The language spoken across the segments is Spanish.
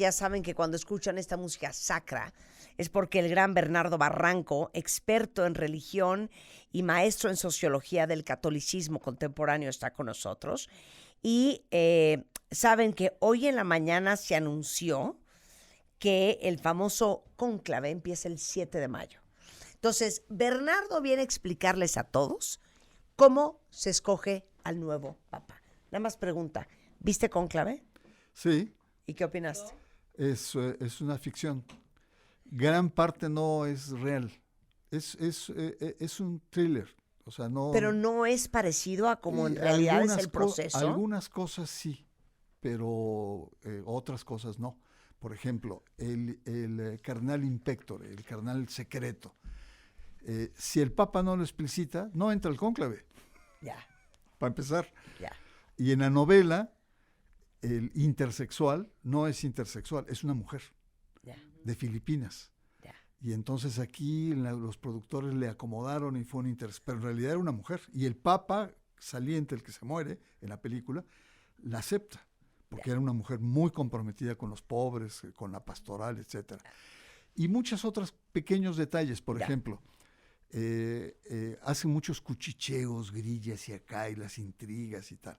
Ya saben que cuando escuchan esta música sacra es porque el gran Bernardo Barranco, experto en religión y maestro en sociología del catolicismo contemporáneo, está con nosotros. Y saben que hoy en la mañana se anunció que el famoso cónclave empieza el 7 de mayo. Entonces, Bernardo viene a explicarles a todos cómo se escoge al nuevo papa. Nada más pregunta, ¿viste cónclave? Sí, ¿Y qué opinaste? es una ficción. Gran parte no es real. Es un thriller. O sea, Pero no. no es parecido a como en Y realidad es el proceso. algunas cosas sí, pero otras cosas no. Por ejemplo, el cardenal Impector, el cardenal secreto. Si el Papa no lo explicita, no entra al cónclave, Ya, para empezar. ya, Y en la novela, el intersexual no es intersexual, es una mujer ya, de Filipinas. ya. Y entonces aquí los productores le acomodaron y fue un intersexual, pero en realidad era una mujer. Y el Papa saliente, el que se muere en la película, la acepta, porque era una mujer muy comprometida con los pobres, con la pastoral, etcétera. Y muchos otros pequeños detalles, por ejemplo, hacen muchos cuchicheos, grillas y acá, y las intrigas y tal.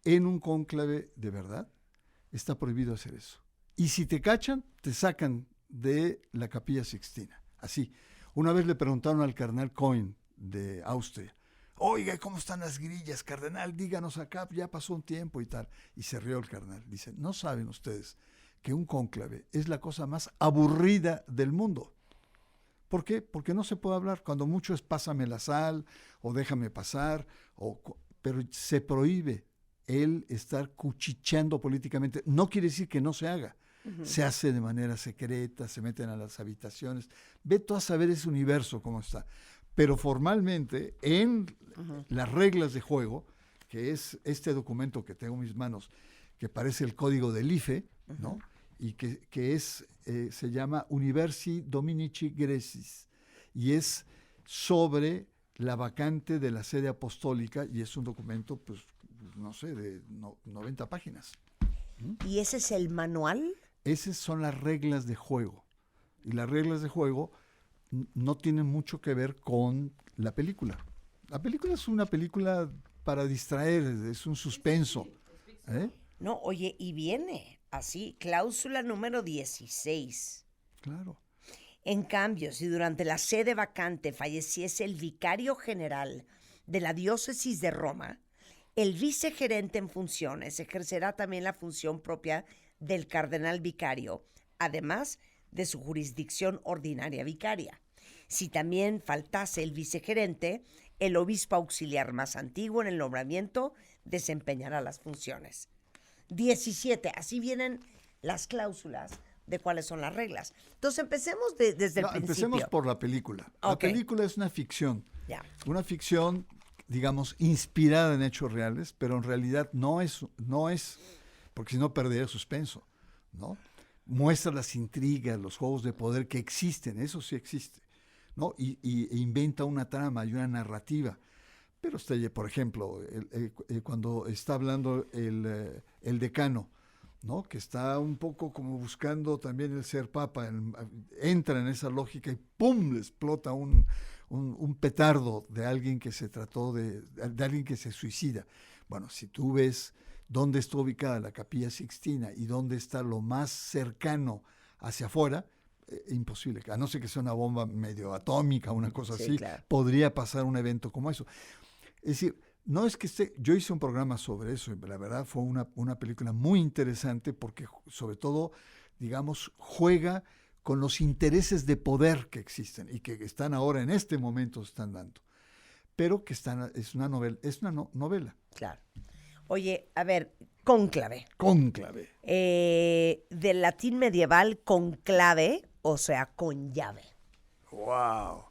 En un cónclave de verdad está prohibido hacer eso. Y si te cachan, te sacan de la Capilla Sixtina. Así. Una vez le preguntaron al cardenal Cohen de Austria, oiga, ¿cómo están las grillas, cardenal? Díganos acá, ya pasó un tiempo y tal. Y se rió el cardenal. Dice, ¿no saben ustedes que un cónclave es la cosa más aburrida del mundo? ¿Por qué? Porque no se puede hablar. Cuando mucho es pásame la sal o déjame pasar, pero se prohíbe el estar cuchicheando políticamente. No quiere decir que no se haga. Se hace de manera secreta, se meten a las habitaciones. Ve tú a saber ese universo cómo está. Pero formalmente, en las reglas de juego, que es este documento que tengo en mis manos, que parece el código del IFE, ¿no? Y que se llama Universi Dominici Greccis, y es sobre la vacante de la sede apostólica, y es un documento, pues, no sé, de 90 páginas. ¿Y ese es el manual? Esas son las reglas de juego. Y las reglas de juego no tienen mucho que ver con la película. La película es una película para distraer, es un suspenso. ¿Eh? No, oye, y viene así, cláusula número 16. Claro. En cambio, si durante la sede vacante falleciese el vicario general de la diócesis de Roma, el vicegerente en funciones ejercerá también la función propia del cardenal vicario, además de su jurisdicción ordinaria vicaria. Si también faltase el vicegerente, el obispo auxiliar más antiguo en el nombramiento desempeñará las funciones. 17, así vienen las cláusulas de cuáles son las reglas. Entonces empecemos desde el principio. Empecemos por la película. La película es una ficción. Ya. Una ficción, digamos, inspirada en hechos reales, pero en realidad no es, porque si no perdería el suspenso, ¿no? Muestra las intrigas, los juegos de poder que existen, eso sí existe, ¿no? E inventa una trama y una narrativa. Pero por ejemplo, cuando está hablando el decano, ¿no? Que está un poco como buscando también el ser papa, entra en esa lógica y ¡pum!, le explota un petardo de alguien que se trató de alguien que se suicida. Bueno, si tú ves dónde está ubicada la Capilla Sixtina y dónde está lo más cercano hacia afuera, imposible, a no ser que sea una bomba medio atómica, una cosa así, claro. podría pasar un evento como eso. Es decir, no es que yo hice un programa sobre eso, y la verdad fue una película muy interesante porque sobre todo, digamos, juega con los intereses de poder que existen y que están ahora en este momento están dando. Pero que es una novela. Claro. Oye, a ver, cónclave. Cónclave. Del latín medieval, conclave, o sea, con llave. ¡Wow!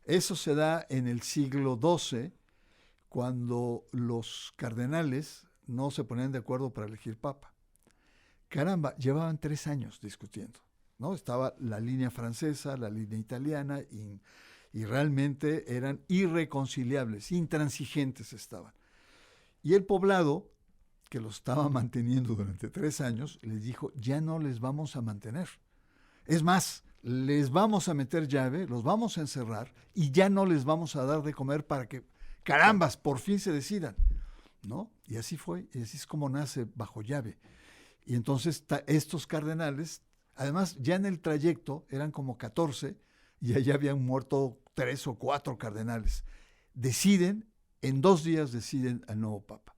Eso se da en el siglo XII, cuando los cardenales no se ponían de acuerdo para elegir papa. Caramba, llevaban 3 años discutiendo, ¿no? Estaba la línea francesa, la línea italiana, y realmente eran irreconciliables, intransigentes estaban. Y el poblado que los estaba manteniendo durante 3 años, les dijo, ya no les vamos a mantener. Es más, les vamos a meter llave, los vamos a encerrar y ya no les vamos a dar de comer para que, carambas, por fin se decidan, ¿no? Y así fue, y así es como nace Bajo Llave. Y entonces estos cardenales, además ya en el trayecto eran como 14 y allá habían muerto 3 o 4 cardenales. En 2 días deciden al nuevo papa.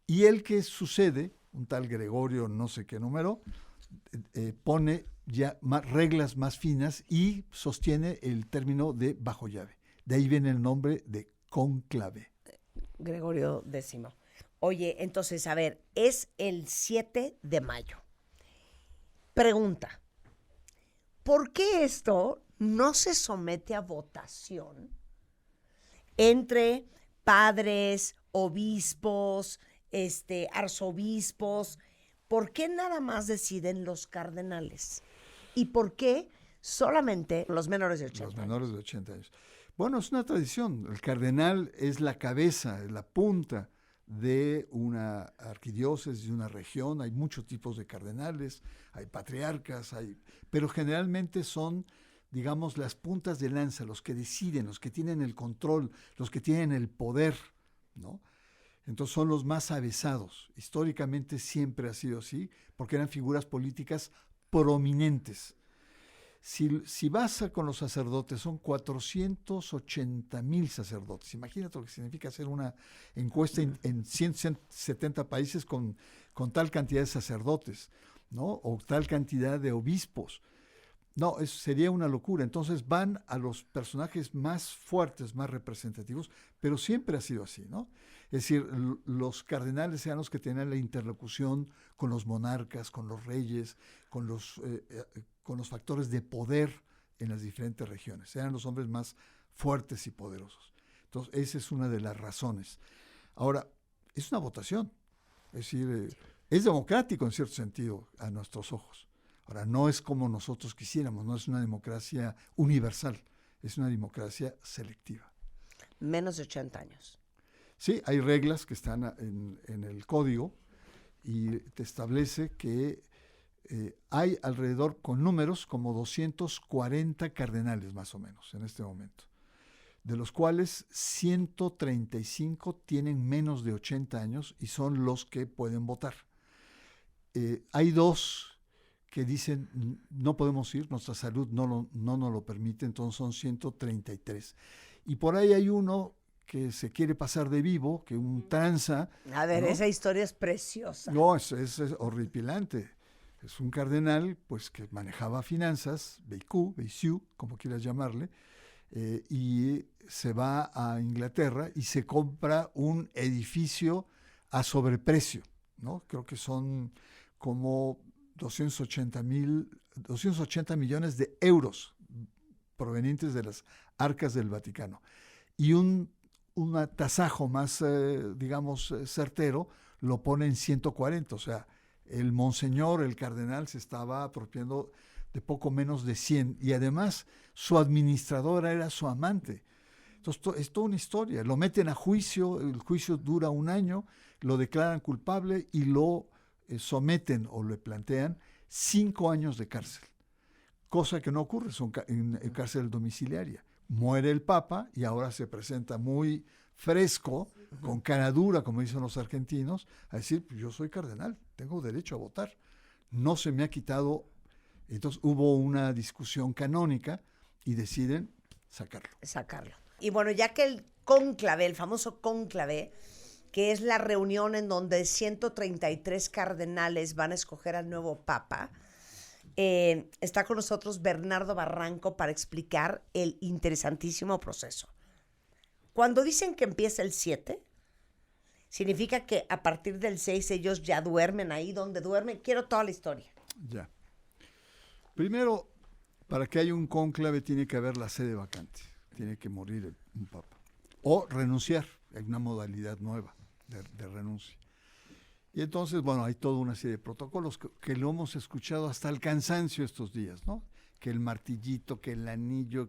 Y el que sucede, un tal Gregorio no sé qué número, pone ya reglas más finas y sostiene el término de bajo llave. De ahí viene el nombre de cónclave. Gregorio X. Oye, entonces, a ver, es el 7 de mayo. Pregunta, ¿por qué esto no se somete a votación entre padres, obispos, arzobispos? ¿Por qué nada más deciden los cardenales? ¿Y por qué solamente los menores de 80 años? Los menores de 80 años. Bueno, es una tradición. El cardenal es la cabeza, es la punta de una arquidiócesis, de una región. Hay muchos tipos de cardenales, hay patriarcas, pero generalmente son, digamos, las puntas de lanza, los que deciden, los que tienen el control, los que tienen el poder, ¿no? Entonces son los más avesados. Históricamente siempre ha sido así, porque eran figuras políticas prominentes. Si vas con los sacerdotes, son 480,000 sacerdotes. Imagínate lo que significa hacer una encuesta en 170 países con tal cantidad de sacerdotes, ¿no? O tal cantidad de obispos. No, eso sería una locura. Entonces van a los personajes más fuertes, más representativos, pero siempre ha sido así, ¿no? Es decir, los cardenales eran los que tenían la interlocución con los monarcas, con los reyes, con los factores de poder en las diferentes regiones. Eran los hombres más fuertes y poderosos. Entonces, esa es una de las razones. Ahora, es una votación. Es decir, es democrático en cierto sentido a nuestros ojos. Ahora, no es como nosotros quisiéramos, no es una democracia universal, es una democracia selectiva. Menos de 80 años. Sí, hay reglas que están en el código y te establece que hay alrededor, con números, como 240 cardenales más o menos en este momento, de los cuales 135 tienen menos de 80 años y son los que pueden votar. Hay 2 que dicen no podemos ir, nuestra salud no nos lo permite, entonces son 133. Y por ahí hay uno que se quiere pasar de vivo, que un tranza. A ver, ¿no? Esa historia es preciosa. No, es horripilante. Es un cardenal pues que manejaba finanzas, Beisiu, como quieras llamarle, y se va a Inglaterra y se compra un edificio a sobreprecio, ¿no? Creo que son como 280 millones de euros provenientes de las arcas del Vaticano. Y un tasajo más, digamos, certero, lo pone en 140. O sea, el monseñor, el cardenal, se estaba apropiando de poco menos de 100. Y además, su administradora era su amante. Entonces, es toda una historia. Lo meten a juicio, el juicio dura 1 año, lo declaran culpable y lo someten o le plantean 5 años de cárcel. Cosa que no ocurre en cárcel domiciliaria. Muere el Papa y ahora se presenta muy fresco, con cara dura, como dicen los argentinos, a decir, pues yo soy cardenal, tengo derecho a votar. No se me ha quitado. Entonces hubo una discusión canónica y deciden sacarlo. Y bueno, ya que el cónclave, el famoso cónclave, que es la reunión en donde 133 cardenales van a escoger al nuevo Papa, está con nosotros Bernardo Barranco para explicar el interesantísimo proceso. Cuando dicen que empieza el 7, significa que a partir del 6 ellos ya duermen ahí donde duermen. Quiero toda la historia. Ya. Primero, para que haya un cónclave tiene que haber la sede vacante. Tiene que morir un papa. O renunciar. Hay una modalidad nueva de renuncia. Y entonces, bueno, hay toda una serie de protocolos que lo hemos escuchado hasta el cansancio estos días, ¿no? Que el martillito, que el anillo,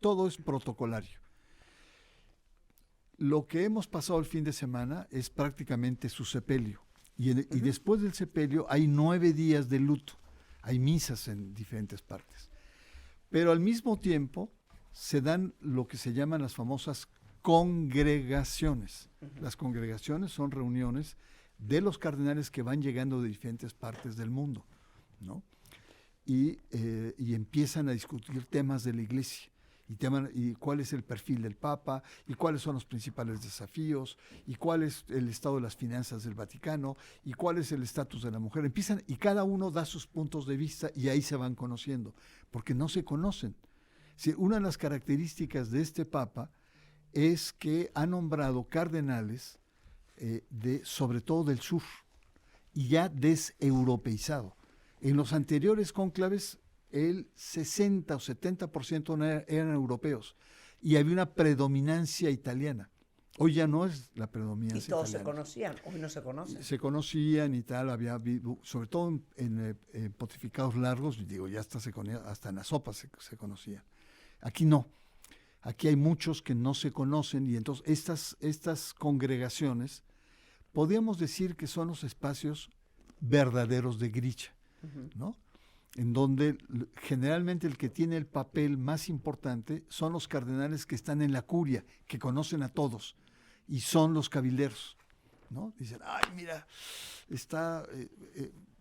todo es protocolario. lo que hemos pasado el fin de semana es prácticamente su sepelio. Y después del sepelio hay 9 días de luto. Hay misas en diferentes partes. Pero al mismo tiempo se dan lo que se llaman las famosas congregaciones. Las congregaciones son reuniones de los cardenales que van llegando de diferentes partes del mundo, ¿no? Y empiezan a discutir temas de la iglesia. Y cuál es el perfil del Papa, y cuáles son los principales desafíos, y cuál es el estado de las finanzas del Vaticano, y cuál es el estatus de la mujer. Empiezan, y cada uno da sus puntos de vista, y ahí se van conociendo, porque no se conocen. Sí, una de las características de este Papa es que ha nombrado cardenales, sobre todo del sur, y ya deseuropeizado. En los anteriores cónclaves, el 60 o 70% eran europeos y había una predominancia italiana. Hoy ya no es la predominancia italiana. Y todos se conocían, hoy no se conocen. Se conocían y tal, había habido, sobre todo en pontificados largos, digo, ya hasta en la sopa se conocían. Aquí no. Aquí hay muchos que no se conocen y entonces estas congregaciones, podríamos decir que son los espacios verdaderos de Grisha, ¿no? En donde generalmente el que tiene el papel más importante son los cardenales que están en la curia, que conocen a todos, y son los cabilderos, ¿no? Dicen, ay, mira, está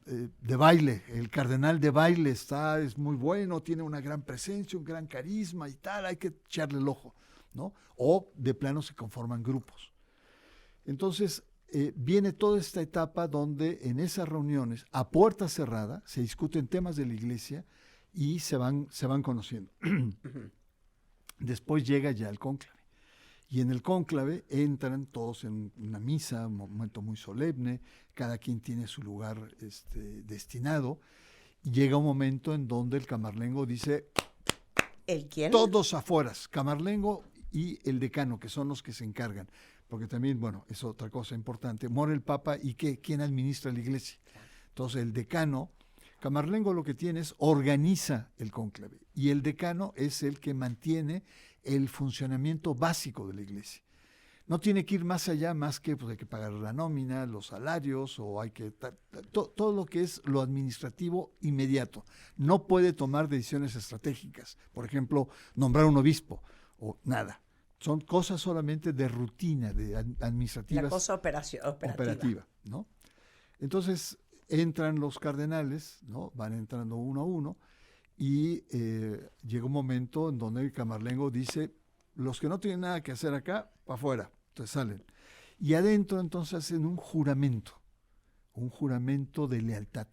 de baile, el cardenal de baile es muy bueno, tiene una gran presencia, un gran carisma y tal, hay que echarle el ojo, ¿no? O de plano se conforman grupos. Entonces, viene toda esta etapa donde en esas reuniones, a puerta cerrada, se discuten temas de la iglesia y se van conociendo. Después llega ya el cónclave. Y en el cónclave entran todos en una misa, un momento muy solemne, cada quien tiene su lugar destinado, y llega un momento en donde el camarlengo dice, ¿El quién? Todos afuera, camarlengo y el decano, que son los que se encargan. Porque también, bueno, es otra cosa importante. Muere el Papa y ¿quién administra la iglesia? Entonces el decano, camarlengo lo que tiene es organiza el cónclave y el decano es el que mantiene el funcionamiento básico de la iglesia. No tiene que ir más allá, más que pues, hay que pagar la nómina, los salarios o hay que... todo lo que es lo administrativo inmediato. No puede tomar decisiones estratégicas. Por ejemplo, nombrar un obispo o nada. Son cosas solamente de rutina, de administrativas. La cosa operativa, ¿no? Entonces entran los cardenales, ¿no? Van entrando uno a uno y llega un momento en donde el camarlengo dice, los que no tienen nada que hacer acá, para afuera, entonces salen. Y adentro entonces hacen un juramento de lealtad,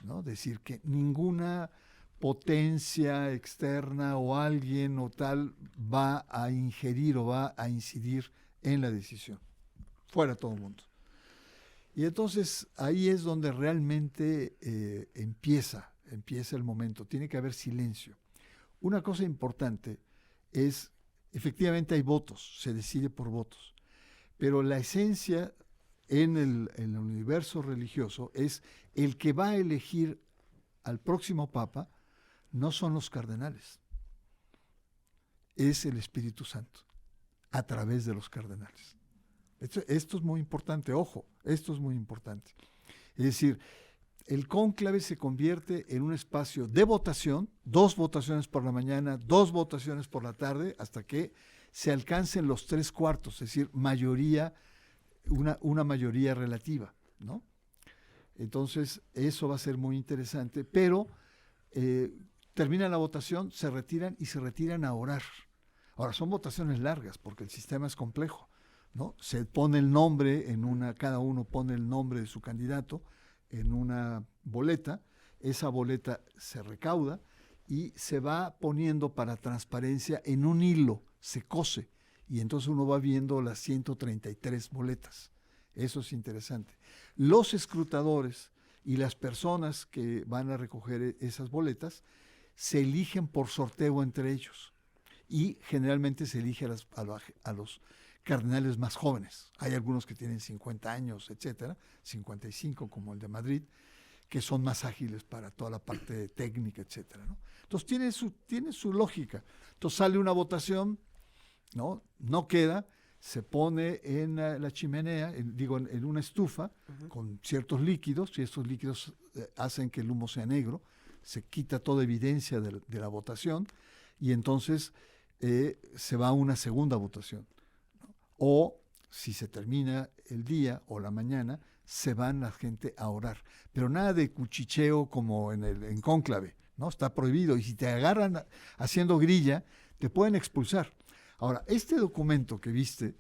¿no? Decir que ninguna potencia externa o alguien o tal va a ingerir o va a incidir en la decisión. Fuera todo el mundo. Y entonces ahí es donde realmente empieza el momento. Tiene que haber silencio. Una cosa importante es, efectivamente hay votos, se decide por votos, pero la esencia en el universo religioso es el que va a elegir al próximo papa. No son los cardenales, es el Espíritu Santo, a través de los cardenales. Esto es muy importante, ojo, esto es muy importante. Es decir, el cónclave se convierte en un espacio de votación, 2 votaciones por la mañana, 2 votaciones por la tarde, hasta que se alcancen los 3/4, es decir, mayoría, una mayoría relativa, ¿no? Entonces, eso va a ser muy interesante, pero... termina la votación, se retiran a orar. Ahora, son votaciones largas porque el sistema es complejo, ¿no? Se pone el nombre cada uno pone el nombre de su candidato en una boleta, esa boleta se recauda y se va poniendo para transparencia en un hilo, se cose, y entonces uno va viendo las 133 boletas. Eso es interesante. Los escrutadores y las personas que van a recoger esas boletas se eligen por sorteo entre ellos y generalmente se elige a los cardenales más jóvenes. Hay algunos que tienen 50 años, etcétera, 55 como el de Madrid, que son más ágiles para toda la parte técnica, etcétera, ¿no? Entonces tiene su lógica. Entonces sale una votación, no queda, se pone en la chimenea, en una estufa, con ciertos líquidos, y estos líquidos hacen que el humo sea negro, se quita toda evidencia de la votación, y entonces se va a una segunda votación, ¿no? O si se termina el día o la mañana, se van la gente a orar. Pero nada de cuchicheo como en cónclave, ¿no? Está prohibido, y si te agarran haciendo grilla, te pueden expulsar. Ahora, este documento que viste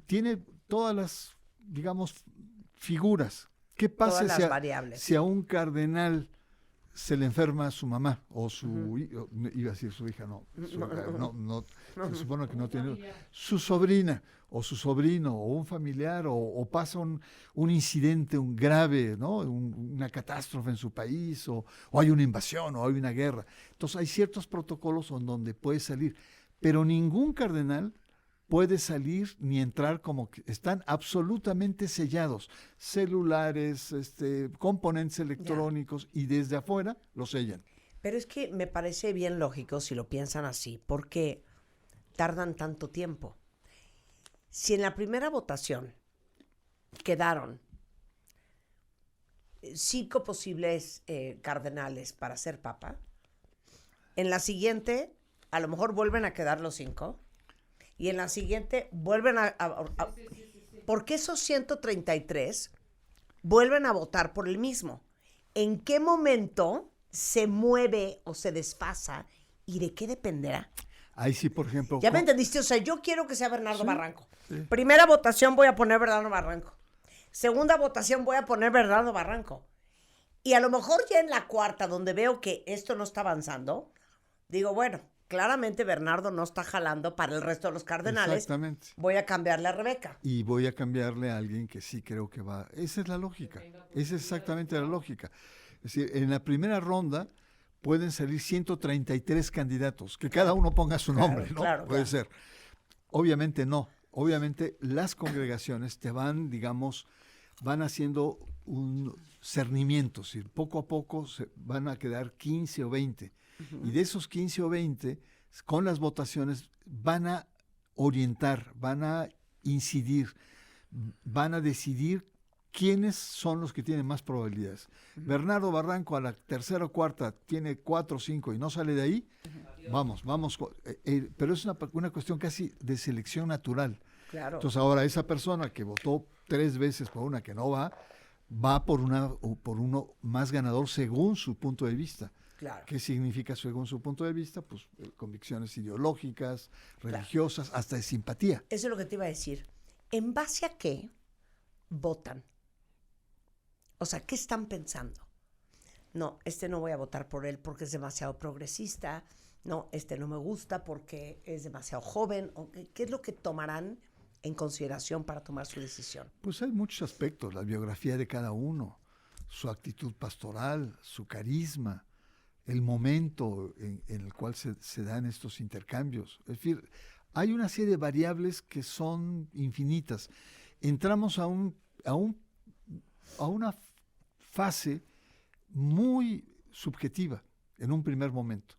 tiene todas las, digamos, figuras. ¿Qué pasa Todas las variables. si a un cardenal se le enferma su mamá o su iba a decir su hija, no, se supone que no tiene, su sobrina o su sobrino o un familiar o pasa un incidente, un grave, ¿no? Una catástrofe en su país o hay una invasión o hay una guerra? Entonces hay ciertos protocolos en donde puede salir, pero ningún cardenal puede salir ni entrar, como que están absolutamente sellados, celulares, componentes electrónicos, y desde afuera los sellan. Pero es que me parece bien lógico si lo piensan así, porque tardan tanto tiempo. Si en la primera votación quedaron 5 posibles cardenales para ser papa, en la siguiente a lo mejor vuelven a quedar los 5, y en la siguiente vuelven porque esos 133 vuelven a votar por el mismo. ¿En qué momento se mueve o se desfasa y de qué dependerá? Ahí sí, por ejemplo... ¿Ya me entendiste? O sea, yo quiero que sea Bernardo Barranco. Sí. Primera votación voy a poner Bernardo Barranco. Segunda votación voy a poner Bernardo Barranco. Y a lo mejor ya en la cuarta, donde veo que esto no está avanzando, digo, bueno, claramente Bernardo no está jalando para el resto de los cardenales. Exactamente. Voy a cambiarle a Rebeca. Y voy a cambiarle a alguien que sí creo que va. Esa es la lógica. Esa es exactamente la lógica. Es decir, en la primera ronda pueden salir 133 candidatos, que cada uno ponga su nombre, ¿no? Claro, Puede ser. Obviamente no. Obviamente las congregaciones te van, digamos, van haciendo un cernimiento. Es decir, poco a poco se van a quedar 15 o 20. Y de esos 15 o 20, con las votaciones, van a orientar, van a incidir, van a decidir quiénes son los que tienen más probabilidades. Bernardo Barranco a la tercera o cuarta tiene 4 o 5 y no sale de ahí, vamos. Pero es una cuestión casi de selección natural. Claro. Entonces ahora esa persona que votó 3 veces por una que no va por uno más ganador según su punto de vista. Claro. ¿Qué significa según su punto de vista? Pues convicciones ideológicas, religiosas, hasta de simpatía. Eso es lo que te iba a decir. ¿En base a qué votan? O sea, ¿qué están pensando? No, no voy a votar por él porque es demasiado progresista. No, no me gusta porque es demasiado joven. ¿Qué es lo que tomarán en consideración para tomar su decisión? Pues hay muchos aspectos, la biografía de cada uno, su actitud pastoral, su carisma, el momento en el cual se dan estos intercambios. Es decir, hay una serie de variables que son infinitas. Entramos a una fase muy subjetiva en un primer momento,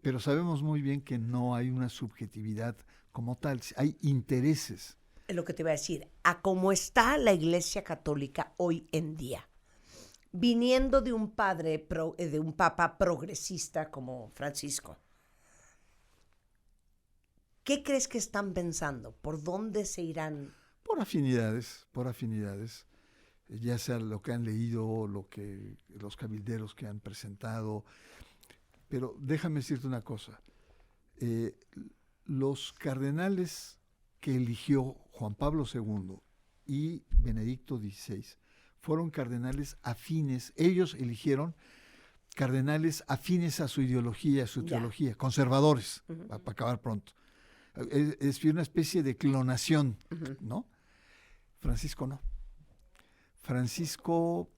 pero sabemos muy bien que no hay una subjetividad como tal, hay intereses. Es lo que te iba a decir. A cómo está la Iglesia Católica hoy en día, viniendo de un papa progresista como Francisco, ¿qué crees que están pensando? ¿Por dónde se irán? Por afinidades, ya sea lo que han leído, los cabilderos que han presentado. Pero déjame decirte una cosa, los cardenales que eligió Juan Pablo II y Benedicto XVI fueron cardenales afines. Ellos eligieron cardenales afines a su ideología, a su teología, conservadores, para acabar pronto. Es una especie de clonación, ¿no? Francisco no. Francisco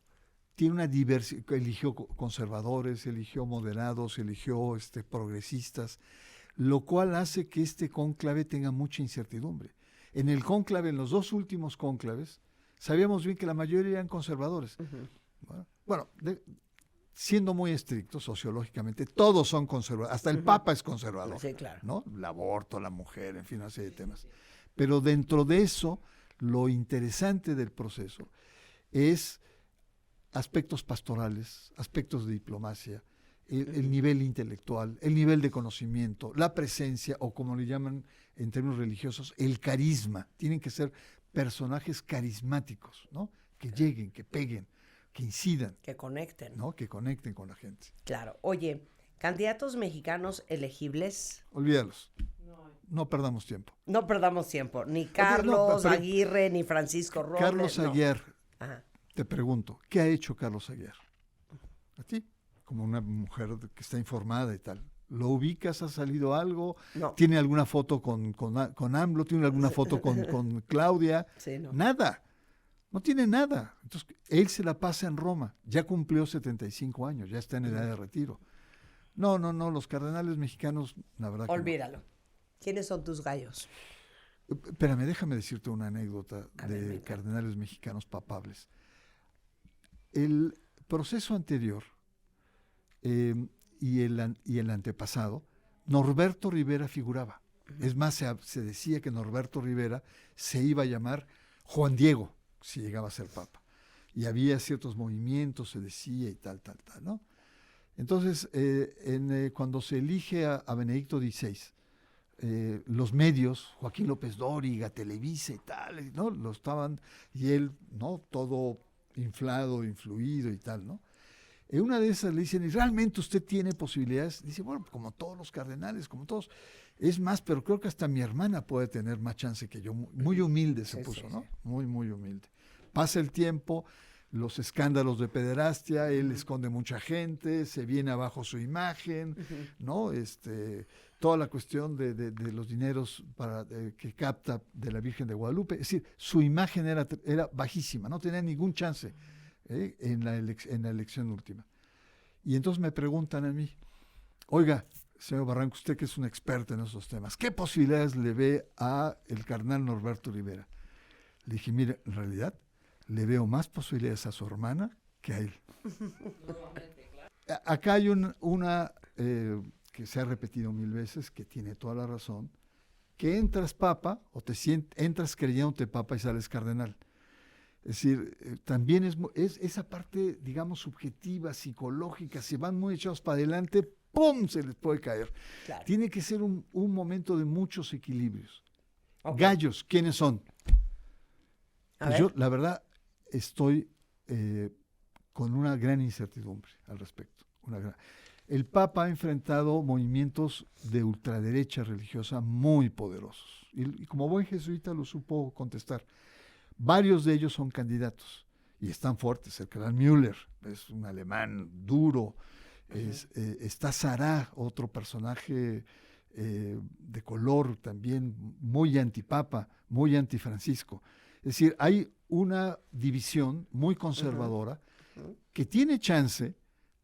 tiene una diversidad, eligió conservadores, eligió moderados, eligió progresistas, lo cual hace que este cónclave tenga mucha incertidumbre. En el cónclave, en los 2 últimos cónclaves, sabíamos bien que la mayoría eran conservadores. Bueno, siendo muy estrictos sociológicamente, todos son conservadores, hasta el Papa es conservador. Sí, claro. ¿No? El aborto, la mujer, en fin, una serie de temas. Pero dentro de eso, lo interesante del proceso es aspectos pastorales, aspectos de diplomacia, el nivel intelectual, el nivel de conocimiento, la presencia, o como le llaman en términos religiosos, el carisma. Tienen que ser personajes carismáticos, ¿no? Que lleguen, que peguen, que incidan. Que conecten. ¿No? Que conecten con la gente. Claro. Oye, candidatos mexicanos elegibles. Olvídalos. No perdamos tiempo. No perdamos tiempo. Ni Carlos Aguirre, ni Francisco Robles. Carlos Aguiar, Ajá. te pregunto, ¿qué ha hecho Carlos Aguiar? ¿A ti? Como una mujer que está informada y tal. ¿Lo ubicas? ¿Ha salido algo? No. ¿Tiene alguna foto con AMLO? ¿Tiene alguna foto con Claudia? Sí, no. Nada. No tiene nada. Entonces, él se la pasa en Roma. Ya cumplió 75 años, ya está en edad de retiro. No, los cardenales mexicanos, la verdad que olvídalo. ¿Quiénes son tus gallos? Espérame, déjame decirte una anécdota de ver, cardenales mexicanos papables. El proceso anterior y el antepasado, Norberto Rivera figuraba. Es más, se decía que Norberto Rivera se iba a llamar Juan Diego, si llegaba a ser papa. Y había ciertos movimientos, se decía y tal, ¿no? Entonces, cuando se elige a Benedicto XVI, los medios, Joaquín López Dóriga, Televisa y tal, ¿no? Lo estaban, y él, ¿no? Todo inflado, influido y tal, ¿no? En una de esas le dicen, ¿y realmente usted tiene posibilidades? Dice, bueno, como todos los cardenales, como todos. Es más, pero creo que hasta mi hermana puede tener más chance que yo. Muy humilde se puso, ¿no? Sí. Muy, muy humilde. Pasa el tiempo, los escándalos de pederastia, él esconde mucha gente, se viene abajo su imagen, ¿no? Toda la cuestión de los dineros que capta de la Virgen de Guadalupe. Es decir, su imagen era bajísima, no tenía ningún chance en la elección última. Y entonces me preguntan a mí, oiga, señor Barranco, usted que es un experto en esos temas, ¿qué posibilidades le ve a el cardenal Norberto Rivera? Le dije, mire, en realidad le veo más posibilidades a su hermana que a él. Acá hay una que se ha repetido 1000 veces, que tiene toda la razón, que entras papa o entras creyéndote papa y sales cardenal. Es decir, también es esa parte, digamos, subjetiva, psicológica, si van muy echados para adelante, ¡pum!, se les puede caer. Claro. Tiene que ser un momento de muchos equilibrios. Okay. Gallos, ¿quiénes son? Pues yo, la verdad, estoy con una gran incertidumbre al respecto. El Papa ha enfrentado movimientos de ultraderecha religiosa muy poderosos. Y como buen jesuita lo supo contestar. Varios de ellos son candidatos y están fuertes. El cardenal Müller es un alemán duro. Está Sará, otro personaje de color también muy antipapa, muy antifrancisco. Es decir, hay una división muy conservadora que tiene chance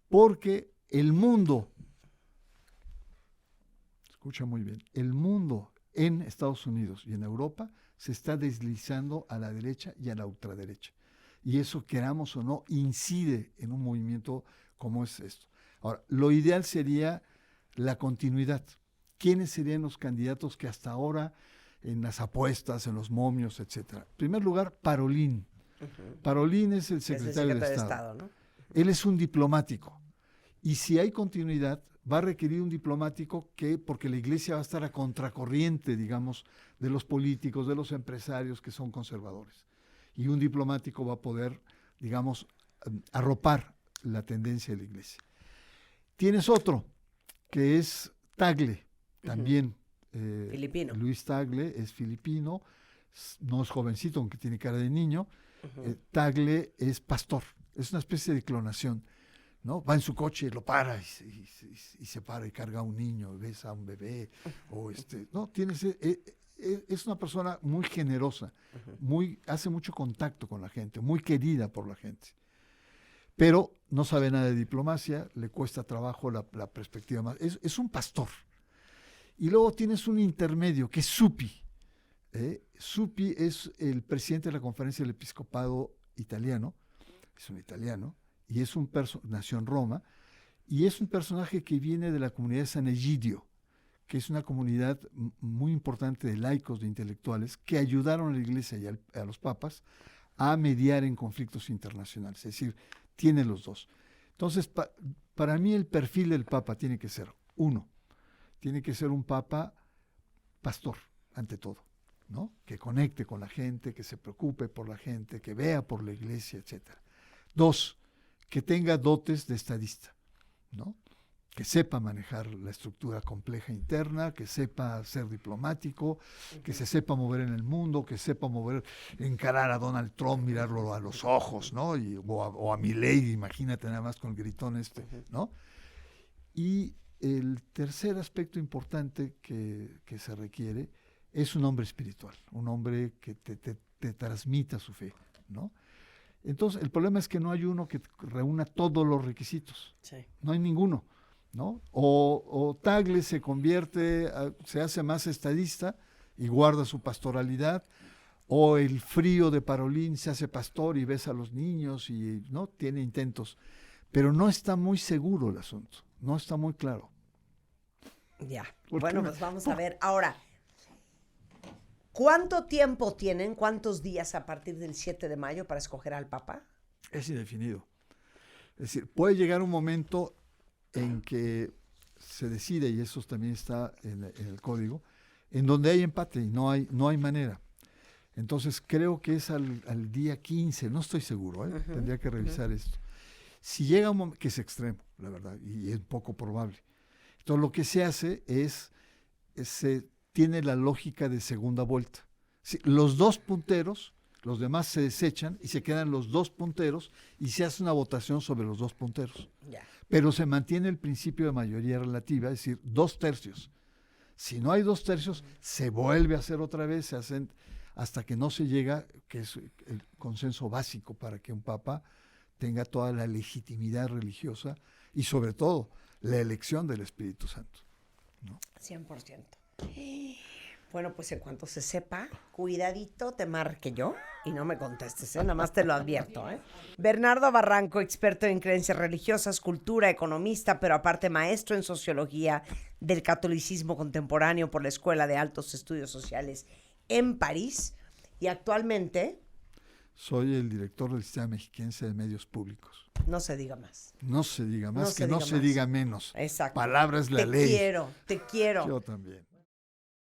porque el mundo, escucha muy bien, el mundo en Estados Unidos y en Europa se está deslizando a la derecha y a la ultraderecha. Y eso, queramos o no, incide en un movimiento como es esto. Ahora, lo ideal sería la continuidad. ¿Quiénes serían los candidatos que hasta ahora, en las apuestas, en los momios, etcétera? En primer lugar, Parolin. Parolin es el secretario de Estado, ¿no? Él es un diplomático. Y si hay continuidad, va a requerir un diplomático porque la Iglesia va a estar a contracorriente, digamos, de los políticos, de los empresarios que son conservadores. Y un diplomático va a poder, digamos, arropar la tendencia de la Iglesia. Tienes otro, que es Tagle, también. Filipino. Luis Tagle es filipino, no es jovencito, aunque tiene cara de niño. Tagle es pastor, es una especie de clonación, ¿no? Va en su coche, lo para y se para y carga a un niño, besa a un bebé, ¿no? Es una persona muy generosa, hace mucho contacto con la gente, muy querida por la gente. Pero no sabe nada de diplomacia, le cuesta trabajo la perspectiva más. Es un pastor. Y luego tienes un intermedio, que es Zuppi. Zuppi es el presidente de la Conferencia del Episcopado italiano, es un italiano, y nació en Roma, y es un personaje que viene de la comunidad de San Egidio, que es una comunidad muy importante de laicos, de intelectuales, que ayudaron a la Iglesia y a los papas a mediar en conflictos internacionales. Es decir, tiene los dos. Entonces, para mí el perfil del papa tiene que ser, uno, tiene que ser un papa pastor, ante todo, ¿no? Que conecte con la gente, que se preocupe por la gente, que vea por la Iglesia, etc. Dos, que tenga dotes de estadista, ¿no? Que sepa manejar la estructura compleja interna, que sepa ser diplomático, que se sepa mover en el mundo, que sepa encarar a Donald Trump, mirarlo a los ojos, ¿no? O a Milei, imagínate nada más con el gritón ¿no? Y el tercer aspecto importante que se requiere es un hombre espiritual, un hombre que te transmita su fe, ¿no? Entonces, el problema es que no hay uno que reúna todos los requisitos. Sí. No hay ninguno, ¿no? O Tagle se se hace más estadista y guarda su pastoralidad, o el frío de Parolín se hace pastor y besa a los niños y no tiene intentos, pero no está muy seguro el asunto, no está muy claro. Ya. Bueno, pues vamos a ver. Ahora, ¿cuánto tiempo tienen, cuántos días a partir del 7 de mayo para escoger al Papa? Es indefinido. Es decir, puede llegar un momento en que se decide, y eso también está en el código, en donde hay empate y no hay manera. Entonces creo que es al día 15, no estoy seguro, tendría que revisar esto. Si llega un momento, que es extremo, la verdad, y es poco probable. Entonces lo que se hace se tiene la lógica de segunda vuelta. Si, los dos punteros, los demás se desechan y se quedan los dos punteros y se hace una votación sobre los dos punteros. Ya. Pero se mantiene el principio de mayoría relativa, es decir, 2/3. Si no hay 2/3, se vuelve a hacer otra vez, se hacen hasta que no se llega, que es el consenso básico para que un papa tenga toda la legitimidad religiosa y sobre todo la elección del Espíritu Santo, ¿no? 100%. Bueno, pues en cuanto se sepa, cuidadito te marque yo y no me contestes, nada más te lo advierto. Bernardo Barranco, experto en creencias religiosas, cultura, economista, pero aparte maestro en sociología del catolicismo contemporáneo por la Escuela de Altos Estudios Sociales en París, y actualmente soy el director del Sistema Mexiquense de Medios Públicos. no se diga más. No se diga más, No se se diga menos. Exacto. Palabra es la ley. Te quiero. Yo también.